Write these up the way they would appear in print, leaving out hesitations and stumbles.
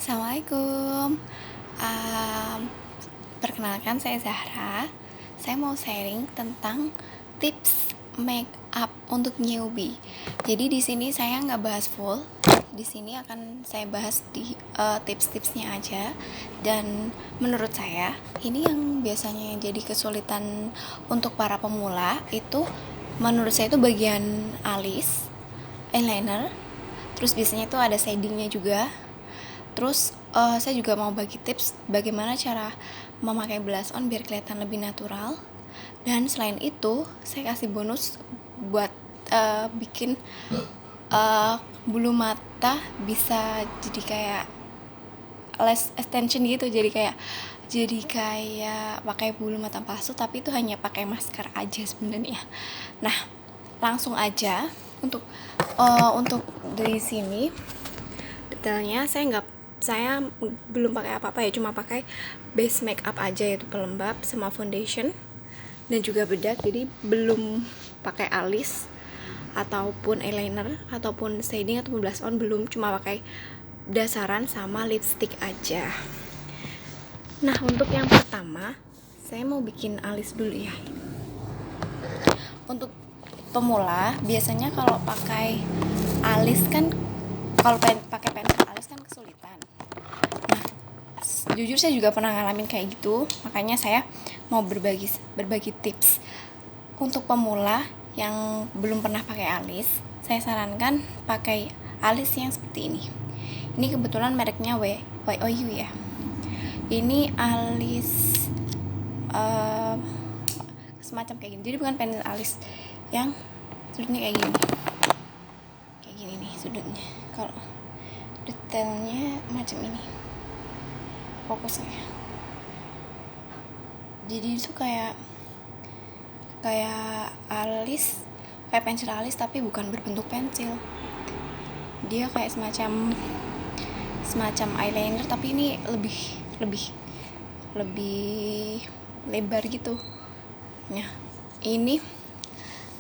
Assalamualaikum. Um, Perkenalkan, saya Zahra. Saya mau sharing tentang tips make up untuk newbie. Jadi di sini saya nggak bahas full. Di sini akan saya bahas di tips-tipsnya aja. Dan menurut saya ini yang biasanya jadi kesulitan untuk para pemula itu, menurut saya itu bagian alis, eyeliner. Terus biasanya itu ada shadingnya juga. Terus saya juga mau bagi tips bagaimana cara memakai blush on biar kelihatan lebih natural. Dan selain itu saya kasih bonus buat bikin bulu mata bisa jadi kayak lash extension gitu, jadi kayak pakai bulu mata palsu, tapi itu hanya pakai masker aja sebenarnya. Nah, langsung aja untuk dari sini detailnya saya belum pakai apa-apa ya, cuma pakai base makeup aja, yaitu pelembab sama foundation dan juga bedak. Jadi belum pakai alis ataupun eyeliner ataupun shading ataupun blush on, belum, cuma pakai dasaran sama lipstick aja. Nah, untuk yang pertama saya mau bikin alis dulu ya. Untuk pemula biasanya kalau pakai alis kan, kalau pakai pensil alis kan kesulitan. Nah, jujur saya juga pernah ngalamin kayak gitu, makanya saya mau berbagi tips untuk pemula yang belum pernah pakai alis. Saya sarankan pakai alis yang seperti ini. Ini kebetulan mereknya YOU ya. Ini alis semacam kayak gini. Jadi bukan pensil alis yang sudutnya kayak gini nih sudutnya. Kalau detailnya macam ini fokusnya. Jadi itu kayak alis, kayak pensil alis tapi bukan berbentuk pensil. Dia kayak semacam eyeliner, tapi ini lebih lebar gitu. Nah, ini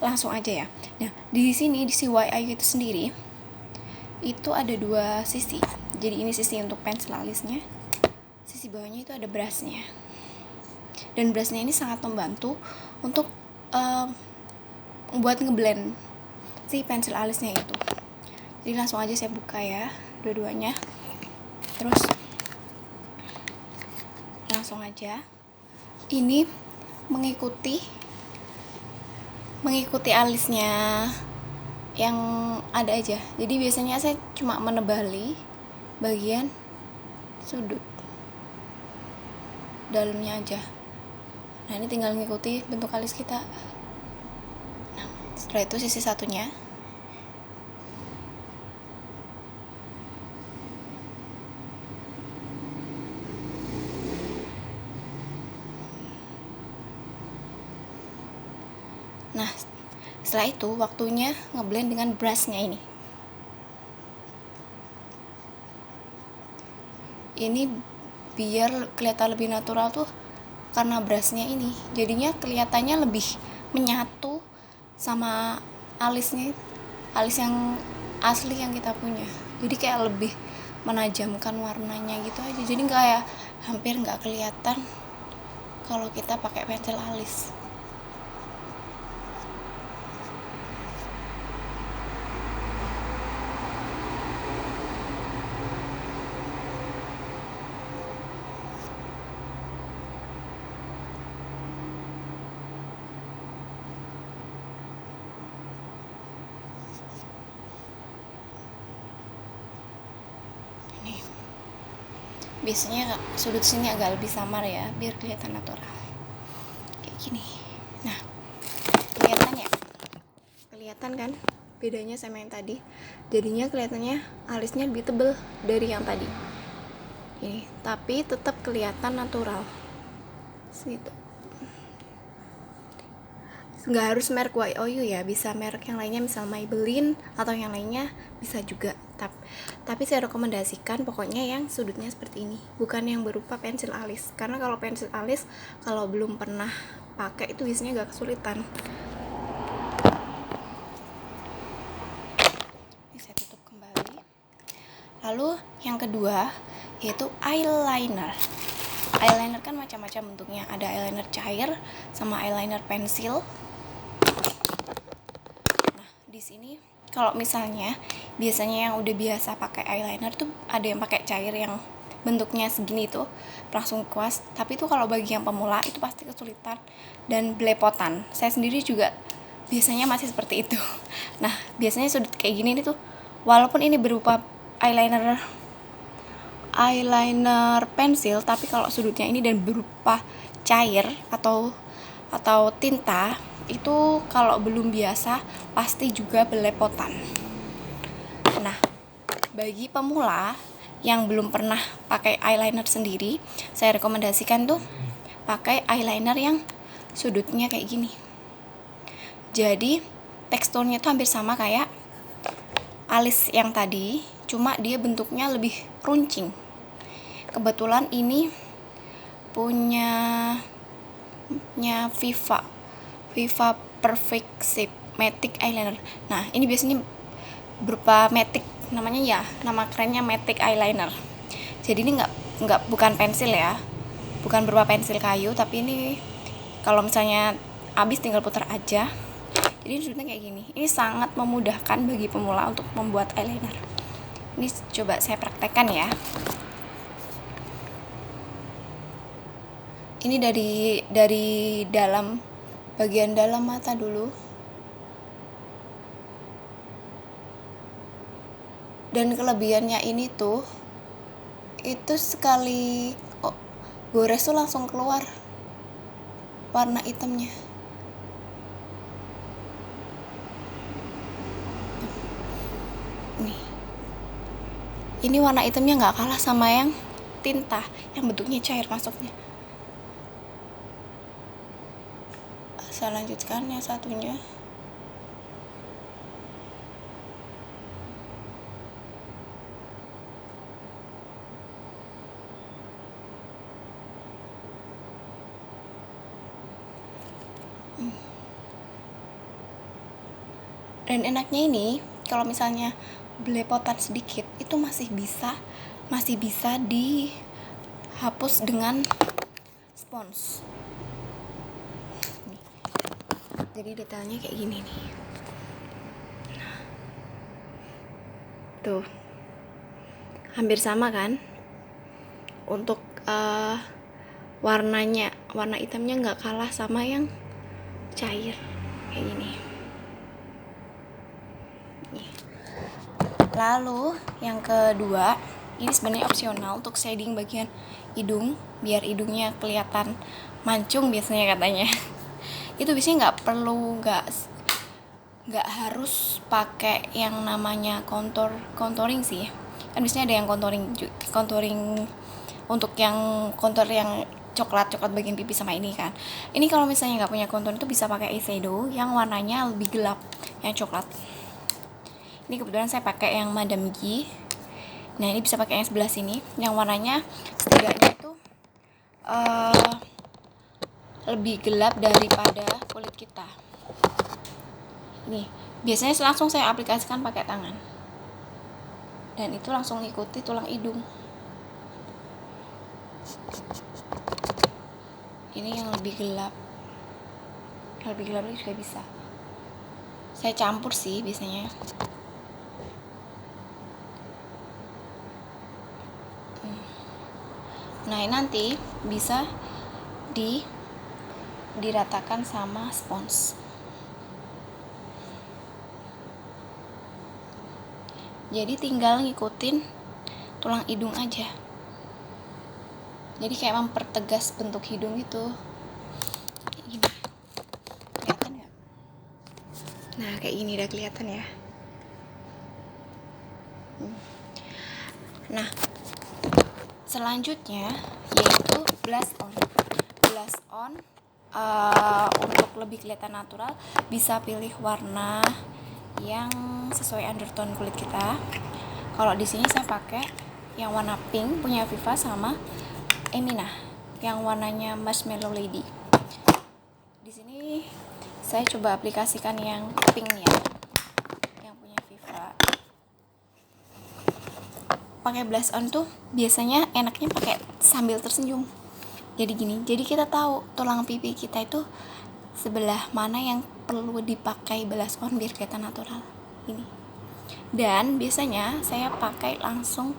langsung aja ya. Nah, di sini di si YOU itu sendiri itu ada dua sisi. Jadi ini sisi untuk pensil alisnya, sisi bawahnya itu ada brushnya. Dan brushnya ini sangat membantu untuk buat ngeblend si pensil alisnya itu. Jadi langsung aja saya buka ya dua-duanya. Terus langsung aja ini mengikuti alisnya yang ada aja. Jadi biasanya saya cuma menebali bagian sudut dalamnya aja. Nah, ini tinggal mengikuti bentuk alis kita. Nah, setelah itu sisi satunya Nah, setelah itu waktunya ngeblend dengan brushnya ini. Ini biar kelihatan lebih natural tuh karena brushnya ini. Jadinya kelihatannya lebih menyatu sama alisnya, alis yang asli yang kita punya. Jadi kayak lebih menajamkan warnanya gitu aja. Jadi kayak hampir nggak kelihatan kalau kita pakai pensil alis. Biasanya sudut sini agak lebih samar ya, biar kelihatan natural kayak gini. Nah, kelihatan kan bedanya sama yang tadi. Jadinya kelihatannya alisnya lebih tebal dari yang tadi ini, tapi tetap kelihatan natural gitu. Nggak harus merek YOU ya, bisa merek yang lainnya, misal Maybelline atau yang lainnya bisa juga. Tapi saya rekomendasikan pokoknya yang sudutnya seperti ini, bukan yang berupa pensil alis. Karena kalau pensil alis kalau belum pernah pakai itu biasanya agak kesulitan. Ini saya tutup kembali. Lalu yang kedua yaitu eyeliner. Eyeliner kan macam-macam bentuknya, ada eyeliner cair sama eyeliner pensil. Nah, di sini kalau misalnya biasanya yang udah biasa pakai eyeliner tuh ada yang pakai cair yang bentuknya segini tuh langsung kuas, tapi tuh kalau bagi yang pemula itu pasti kesulitan dan belepotan. Saya sendiri juga biasanya masih seperti itu. Nah, biasanya sudut kayak gini nih tuh, walaupun ini berupa eyeliner pensil, tapi kalau sudutnya ini dan berupa cair atau tinta, itu kalau belum biasa pasti juga belepotan. Nah, bagi pemula yang belum pernah pakai eyeliner sendiri, saya rekomendasikan tuh pakai eyeliner yang sudutnya kayak gini. Jadi teksturnya tuh hampir sama kayak alis yang tadi, cuma dia bentuknya lebih runcing. Kebetulan ini punya Viva Perfect Shape Matic Eyeliner. Nah, ini biasanya berupa matic, namanya ya, nama kerennya Matic Eyeliner. Jadi ini bukan pensil ya, bukan berupa pensil kayu, tapi ini kalau misalnya habis tinggal putar aja. Jadi sudutnya kayak gini. Ini sangat memudahkan bagi pemula untuk membuat eyeliner. Ini coba saya praktekkan ya. Ini dari dalam, bagian dalam mata dulu. Dan kelebihannya ini tuh, itu sekali gores tuh langsung keluar warna hitamnya. Nih, ini warna hitamnya nggak kalah sama yang tinta yang bentuknya cair masuknya. Saya lanjutkan yang satunya. Dan enaknya ini, kalau misalnya belepotan sedikit, itu masih bisa dihapus dengan spons. Nih. Jadi detailnya kayak gini nih. Nah. Tuh. Hampir sama kan? Untuk warna hitamnya nggak kalah sama yang cair kayak gini. Lalu yang kedua, ini sebenarnya opsional untuk shading bagian hidung, biar hidungnya kelihatan mancung biasanya katanya. Itu biasanya nggak harus pakai yang namanya contouring sih. Kan biasanya ada yang contouring untuk yang kontur yang coklat bagian pipi sama ini kan. Ini kalau misalnya nggak punya kontur itu bisa pakai eyeshadow yang warnanya lebih gelap, yang coklat. Ini kebetulan saya pakai yang Madame G. Nah, ini bisa pakai yang sebelah sini, yang warnanya setidaknya itu lebih gelap daripada kulit kita. Nih, biasanya langsung saya aplikasikan pakai tangan. Dan itu langsung ikuti tulang hidung. Ini yang lebih gelap. Yang lebih gelap juga bisa. Saya campur sih biasanya. Nah, ini nanti bisa diratakan sama spons. Jadi tinggal ngikutin tulang hidung aja. Jadi kayak mempertegas bentuk hidung gitu. Kayak gini. Kelihatan nggak? Nah, kayak gini udah kelihatan ya. Nah, selanjutnya yaitu blush on. Untuk lebih kelihatan natural, bisa pilih warna yang sesuai undertone kulit kita. Kalau di sini saya pakai yang warna pink punya Viva sama Emina yang warnanya Marshmallow Lady. Di sini saya coba aplikasikan yang pink ya, yang punya Viva. pakai blush on tuh biasanya enaknya pakai sambil tersenyum. Jadi gini, jadi kita tahu tulang pipi kita itu sebelah mana yang perlu dipakai blush on biar kelihatan natural. Ini. Dan biasanya saya pakai langsung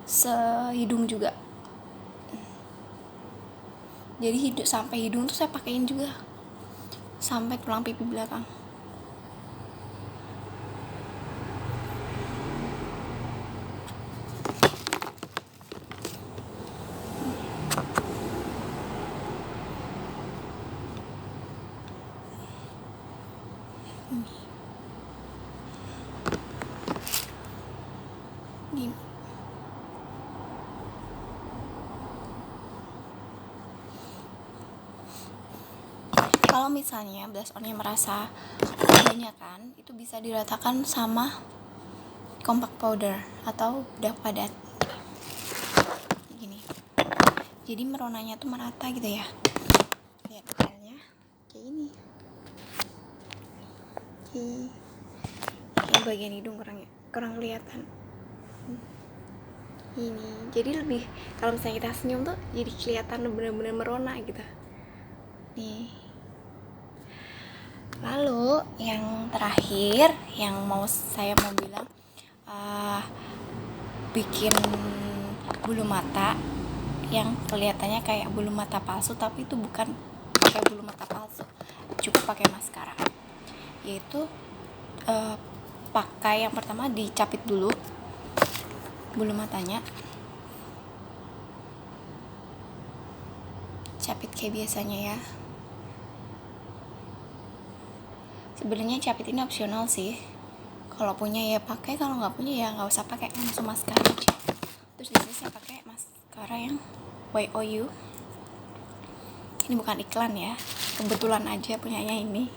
sehidung juga. Jadi sampai hidung tuh saya pakein juga, sampai tulang pipi belakang. Gini. Kalau misalnya blush onnya merasa kebanyakan, itu bisa diratakan sama compact powder atau bedak padat. Gini. Jadi meronanya tuh merata gitu ya. Lihat detailnya kayak ini. Ini bagian hidung kurang kelihatan. Ini. Jadi lebih, kalau misalnya kita senyum tuh jadi kelihatan benar-benar merona gitu. Nih. Lalu yang terakhir yang saya mau bilang, bikin bulu mata yang kelihatannya kayak bulu mata palsu, tapi itu bukan pakai bulu mata palsu, cukup pakai maskara. Yaitu pakai yang pertama dicapit dulu bulu matanya, capit kayak biasanya ya. Sebenarnya capit ini opsional sih, kalau punya ya pakai, kalau nggak punya ya nggak usah pakai, langsung maskara aja. Terus di sini saya pakai maskara yang YOU. Ini bukan iklan ya, kebetulan aja punyanya ini.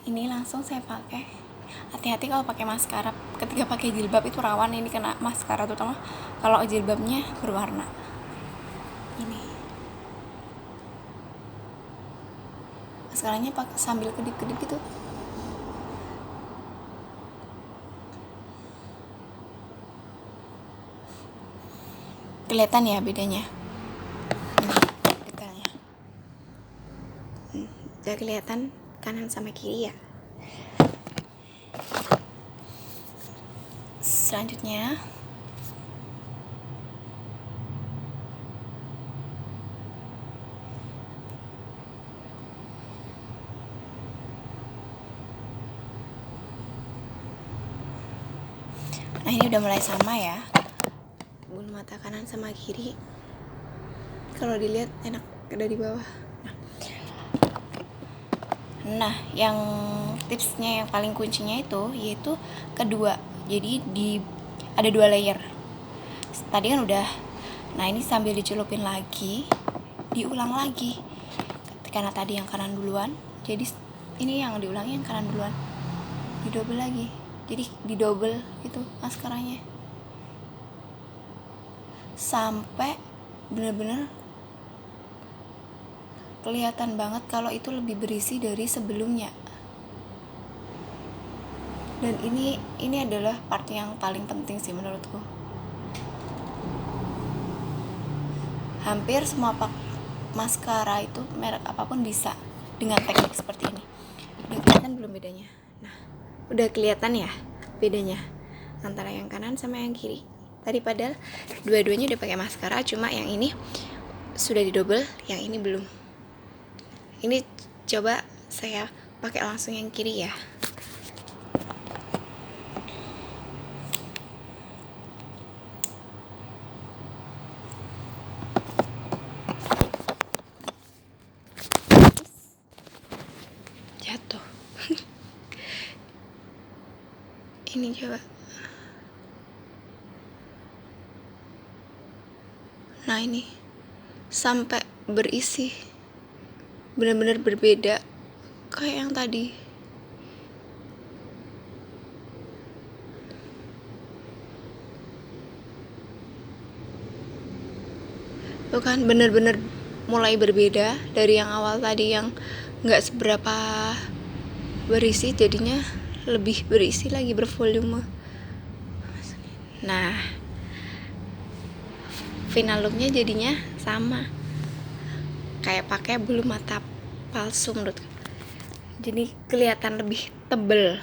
Ini langsung saya pakai. Hati-hati kalau pakai maskara, ketika pakai jilbab itu rawan ini kena maskara, terutama kalau jilbabnya berwarna. Ini maskaranya pakai sambil kedip-kedip gitu. Kelihatan ya bedanya. Ini detailnya. Udah kelihatan kanan sama kiri ya. Selanjutnya nah ini udah mulai sama ya, bulu mata kanan sama kiri. Kalau dilihat enak dari bawah. Nah, yang tipsnya yang paling kuncinya itu yaitu kedua. Jadi ada 2 layer. Tadi kan udah. Nah, ini sambil dicelupin lagi, diulang lagi. Karena tadi yang kanan duluan, jadi ini yang diulangi yang kanan duluan. Didouble lagi. Jadi didouble itu maskaranya. Sampai bener-bener kelihatan banget kalau itu lebih berisi dari sebelumnya. Dan ini adalah part yang paling penting sih menurutku. Hampir semua maskara itu merek apapun bisa dengan teknik seperti ini. Udah kelihatan belum bedanya? Nah, udah kelihatan ya bedanya antara yang kanan sama yang kiri. Tadi padahal dua-duanya udah pakai maskara, cuma yang ini sudah didouble, yang ini belum. Ini coba saya pakai langsung yang kiri ya. Jatuh. Ini coba. Nah, ini sampai berisi, benar-benar berbeda kayak yang tadi. Tuh kan, benar-benar mulai berbeda dari yang awal tadi yang nggak seberapa berisi, jadinya lebih berisi lagi, bervolume. Nah, final looknya jadinya sama kayak pakai bulu mata palsu menurut, jadi kelihatan lebih tebel.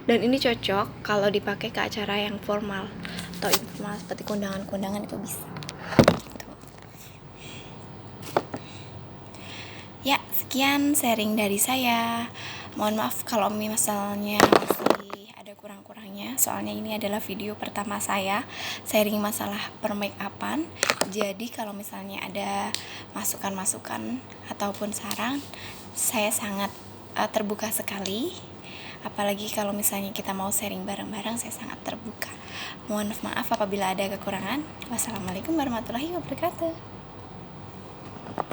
Dan ini cocok kalau dipakai ke acara yang formal atau informal seperti kondangan-kondangan itu bisa. Ya, sekian sharing dari saya. Mohon maaf kalau misalnya masih ada kurang-kurangnya, soalnya ini adalah video pertama saya sharing masalah per-make upan. Jadi kalau misalnya ada masukan-masukan ataupun saran, saya sangat terbuka sekali. Apalagi kalau misalnya kita mau sharing bareng-bareng, saya sangat terbuka. Mohon maaf apabila ada kekurangan. Wassalamualaikum warahmatullahi wabarakatuh.